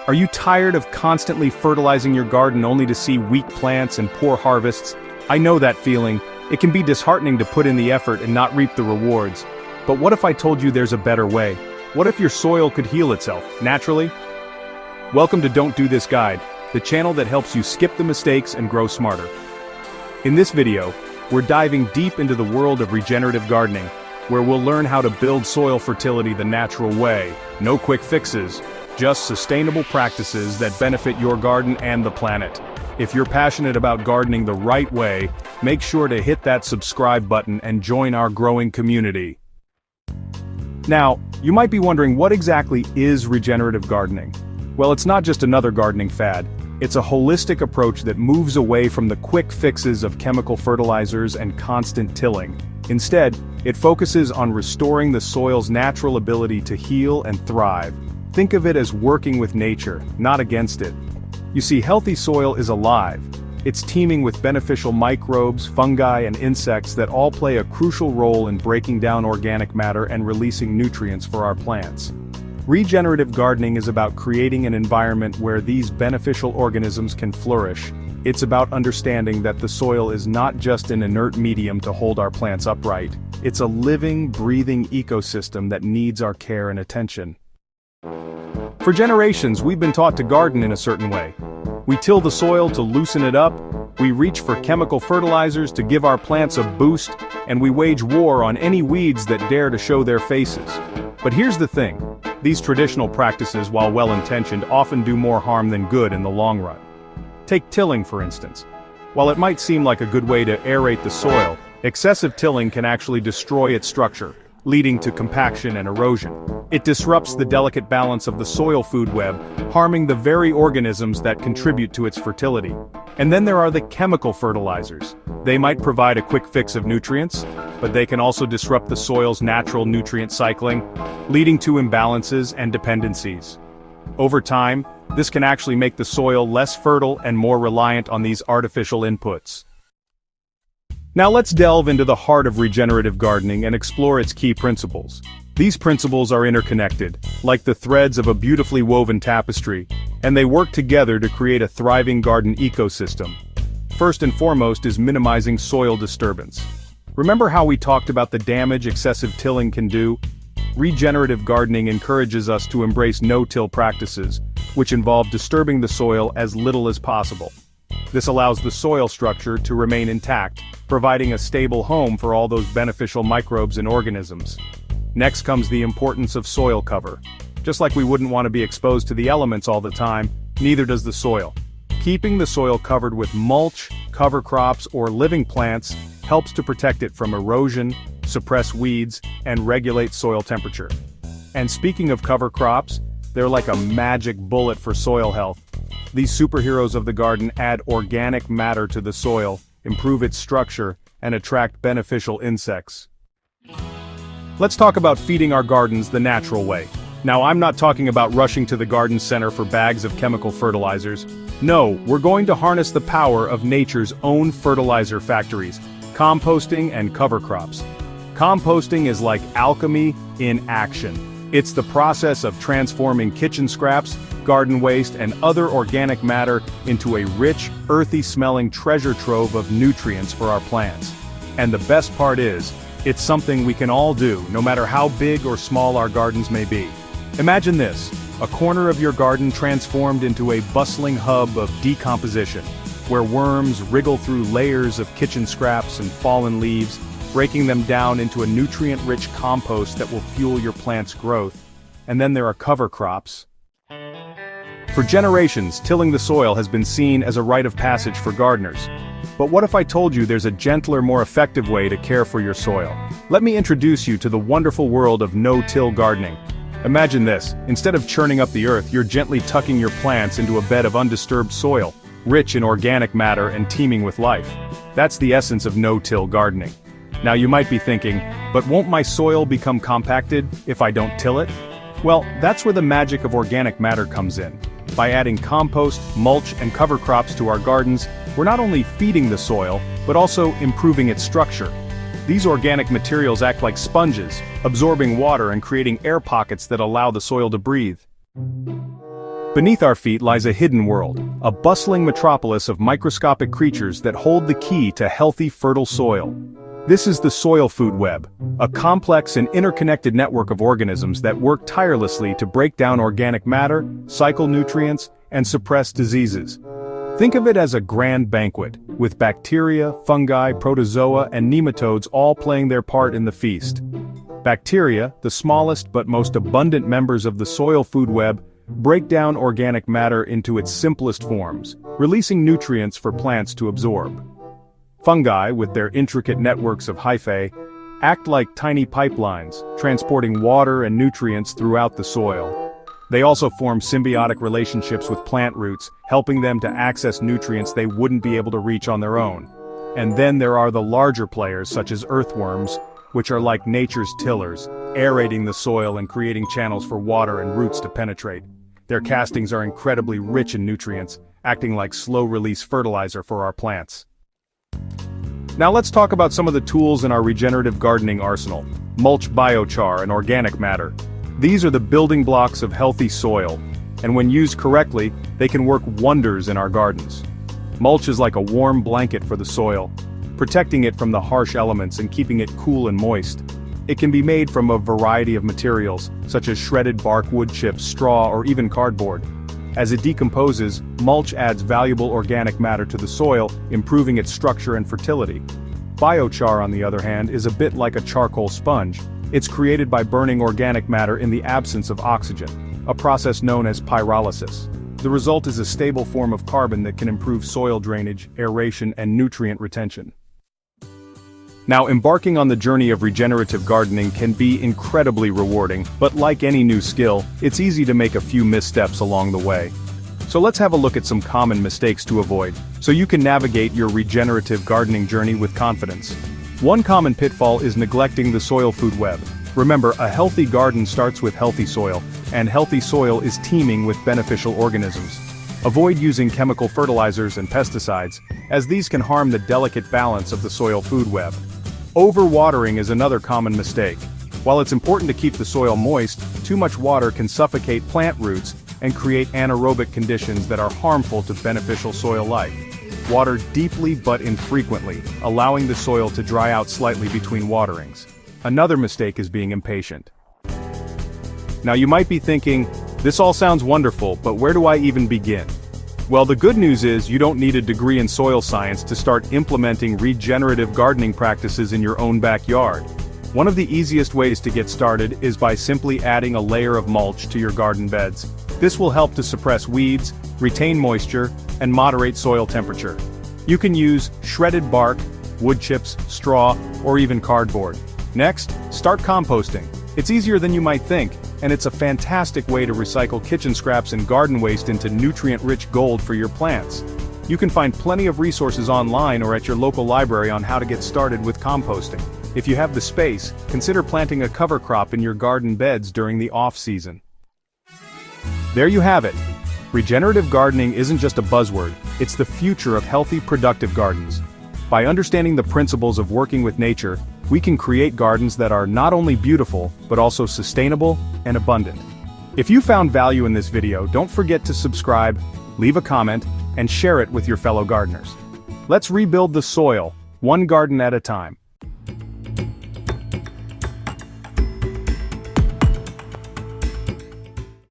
Are you tired of constantly fertilizing your garden only to see weak plants and poor harvests? I know that feeling. It can be disheartening to put in the effort and not reap the rewards. But what if I told you there's a better way? What if your soil could heal itself, naturally? Welcome to Don't Do This Guide, the channel that helps you skip the mistakes and grow smarter. In this video, we're diving deep into the world of regenerative gardening, where we'll learn how to build soil fertility the natural way. No quick fixes, just sustainable practices that benefit your garden and the planet. If you're passionate about gardening the right way, make sure to hit that subscribe button and join our growing community. Now, you might be wondering, what exactly is regenerative gardening? Well, it's not just another gardening fad. It's a holistic approach that moves away from the quick fixes of chemical fertilizers and constant tilling. Instead, it focuses on restoring the soil's natural ability to heal and thrive. Think of it as working with nature, not against it. You see, healthy soil is alive. It's teeming with beneficial microbes, fungi, and insects that all play a crucial role in breaking down organic matter and releasing nutrients for our plants. Regenerative gardening is about creating an environment where these beneficial organisms can flourish. It's about understanding that the soil is not just an inert medium to hold our plants upright. It's a living, breathing ecosystem that needs our care and attention. For generations, we've been taught to garden in a certain way. We till the soil to loosen it up, we reach for chemical fertilizers to give our plants a boost, and we wage war on any weeds that dare to show their faces. But here's the thing. These traditional practices, while well-intentioned, often do more harm than good in the long run. Take tilling, for instance. While it might seem like a good way to aerate the soil, excessive tilling can actually destroy its structure, leading to compaction and erosion. It disrupts the delicate balance of the soil food web, harming the very organisms that contribute to its fertility. And then there are the chemical fertilizers. They might provide a quick fix of nutrients, but they can also disrupt the soil's natural nutrient cycling, leading to imbalances and dependencies. Over time, this can actually make the soil less fertile and more reliant on these artificial inputs. Now let's delve into the heart of regenerative gardening and explore its key principles. These principles are interconnected, like the threads of a beautifully woven tapestry, and they work together to create a thriving garden ecosystem. First and foremost is minimizing soil disturbance. Remember how we talked about the damage excessive tilling can do? Regenerative gardening encourages us to embrace no-till practices, which involve disturbing the soil as little as possible. This allows the soil structure to remain intact, providing a stable home for all those beneficial microbes and organisms. Next comes the importance of soil cover. Just like we wouldn't want to be exposed to the elements all the time, neither does the soil. Keeping the soil covered with mulch, cover crops, or living plants helps to protect it from erosion, suppress weeds, and regulate soil temperature. And speaking of cover crops, they're like a magic bullet for soil health. These superheroes of the garden add organic matter to the soil, improve its structure, and attract beneficial insects. Let's talk about feeding our gardens the natural way. Now, I'm not talking about rushing to the garden center for bags of chemical fertilizers. No, we're going to harness the power of nature's own fertilizer factories, composting and cover crops. Composting is like alchemy in action. It's the process of transforming kitchen scraps, garden waste, and other organic matter into a rich, earthy-smelling treasure trove of nutrients for our plants. And the best part is, it's something we can all do, no matter how big or small our gardens may be. Imagine this, a corner of your garden transformed into a bustling hub of decomposition, where worms wriggle through layers of kitchen scraps and fallen leaves, breaking them down into a nutrient-rich compost that will fuel your plant's growth. And then there are cover crops. For generations, tilling the soil has been seen as a rite of passage for gardeners. But what if I told you there's a gentler, more effective way to care for your soil? Let me introduce you to the wonderful world of no-till gardening. Imagine this, instead of churning up the earth, you're gently tucking your plants into a bed of undisturbed soil, rich in organic matter and teeming with life. That's the essence of no-till gardening. Now you might be thinking, but won't my soil become compacted if I don't till it? Well, that's where the magic of organic matter comes in. By adding compost, mulch, and cover crops to our gardens, we're not only feeding the soil, but also improving its structure. These organic materials act like sponges, absorbing water and creating air pockets that allow the soil to breathe. Beneath our feet lies a hidden world, a bustling metropolis of microscopic creatures that hold the key to healthy, fertile soil. This is the soil food web, a complex and interconnected network of organisms that work tirelessly to break down organic matter, cycle nutrients, and suppress diseases. Think of it as a grand banquet, with bacteria, fungi, protozoa, and nematodes all playing their part in the feast. Bacteria, the smallest but most abundant members of the soil food web, break down organic matter into its simplest forms, releasing nutrients for plants to absorb. Fungi, with their intricate networks of hyphae, act like tiny pipelines, transporting water and nutrients throughout the soil. They also form symbiotic relationships with plant roots, helping them to access nutrients they wouldn't be able to reach on their own. And then there are the larger players such as earthworms, which are like nature's tillers, aerating the soil and creating channels for water and roots to penetrate. Their castings are incredibly rich in nutrients, acting like slow-release fertilizer for our plants. Now let's talk about some of the tools in our regenerative gardening arsenal: mulch, biochar, and organic matter. These are the building blocks of healthy soil, and when used correctly, they can work wonders in our gardens. Mulch is like a warm blanket for the soil, protecting it from the harsh elements and keeping it cool and moist. It can be made from a variety of materials, such as shredded bark, wood chips, straw, or even cardboard. As it decomposes, mulch adds valuable organic matter to the soil, improving its structure and fertility. Biochar, on the other hand, is a bit like a charcoal sponge. It's created by burning organic matter in the absence of oxygen, a process known as pyrolysis. The result is a stable form of carbon that can improve soil drainage, aeration, and nutrient retention. Now, embarking on the journey of regenerative gardening can be incredibly rewarding, but like any new skill, it's easy to make a few missteps along the way. So let's have a look at some common mistakes to avoid, so you can navigate your regenerative gardening journey with confidence. One common pitfall is neglecting the soil food web. Remember, a healthy garden starts with healthy soil, and healthy soil is teeming with beneficial organisms. Avoid using chemical fertilizers and pesticides, as these can harm the delicate balance of the soil food web. Overwatering is another common mistake. While it's important to keep the soil moist, too much water can suffocate plant roots and create anaerobic conditions that are harmful to beneficial soil life. Water deeply but infrequently, allowing the soil to dry out slightly between waterings. Another mistake is being impatient. Now you might be thinking, this all sounds wonderful, but where do I even begin? Well, the good news is you don't need a degree in soil science to start implementing regenerative gardening practices in your own backyard. One of the easiest ways to get started is by simply adding a layer of mulch to your garden beds. This will help to suppress weeds, retain moisture, and moderate soil temperature. You can use shredded bark, wood chips, straw, or even cardboard. Next, start composting. It's easier than you might think, and it's a fantastic way to recycle kitchen scraps and garden waste into nutrient-rich gold for your plants. You can find plenty of resources online or at your local library on how to get started with composting. If you have the space, consider planting a cover crop in your garden beds during the off-season. There you have it. Regenerative gardening isn't just a buzzword, it's the future of healthy, productive gardens. By understanding the principles of working with nature, we can create gardens that are not only beautiful, but also sustainable and abundant. If you found value in this video, don't forget to subscribe, leave a comment, and share it with your fellow gardeners. Let's rebuild the soil, one garden at a time.